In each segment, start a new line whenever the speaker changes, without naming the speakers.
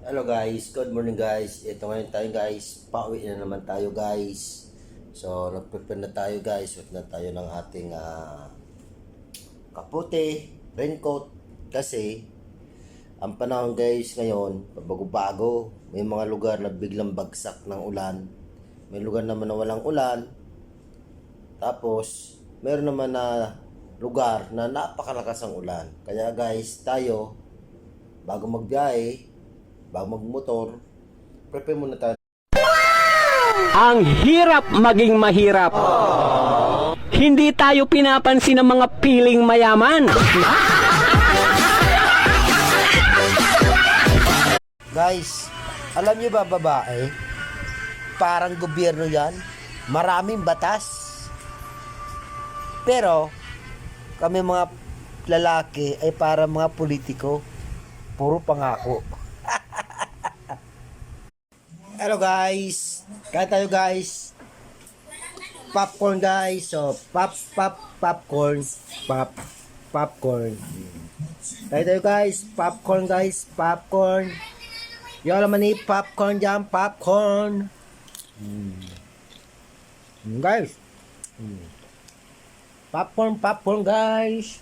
Hello guys, good morning guys. Ito ngayon tayo guys, pauwi na naman tayo guys. So nagprepare na tayo guys, suot na tayo ng ating kapote, raincoat. Kasi ang panahon guys ngayon, bago-bago. May mga lugar na biglang bagsak ng ulan. May lugar naman na walang ulan. Tapos meron naman na lugar na napakalakas ang ulan. Kaya guys, tayo bago magbiyahe, bago magmotor, prepare muna tayo.
Ang hirap maging mahirap. Hindi tayo pinapansin ng mga piling mayaman.
Guys, alam niyo ba babae? Parang gobyerno yan. Maraming batas. Pero, kami mga lalaki ay para mga politiko. Puro pangako. Hello guys. Kain tayo guys. Popcorn guys. So, popcorn. Popcorn. Kain tayo guys. Popcorn guys. Popcorn. Yung alam ni popcorn dyan. Popcorn. Guys. Popcorn guys.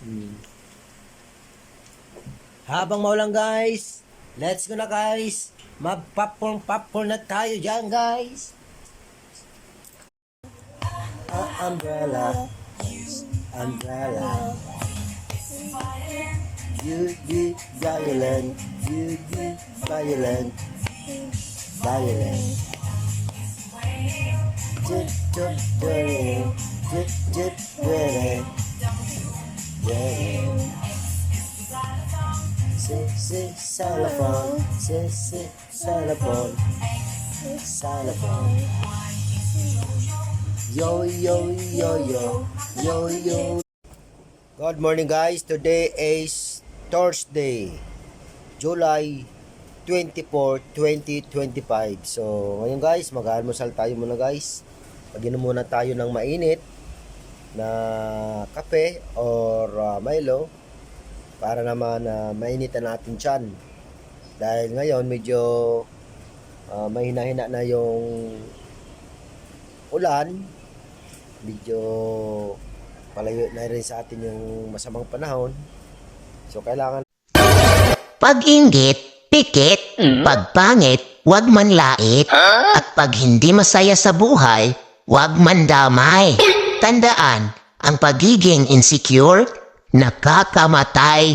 Habang maulang guys. Let's go na guys. Mag-popcorn na tayo dyan, guys. Umbrella. You be violent. You be violent. Violent. Jip, jip, dirty. Jip, jip, dirty. Yeah. Xylophone, xylophone, xylophone. Yo, yo, yo, yo, yo, yo. Good morning guys, today is Thursday, July 24, 2025. So, ngayon guys, mag-almusal tayo muna guys. Pag-inom muna tayo ng mainit na kape or Milo. Para naman mainitan natin tiyan. Dahil ngayon medyo mahina-hina na yung ulan. Medyo palayo na rin sa atin yung masamang panahon. So kailangan
pag inggit, pikit, pag pangit, wag manlait, at pag hindi masaya sa buhay, wag mandamay. Tandaan, ang pagiging insecure nakakamatay.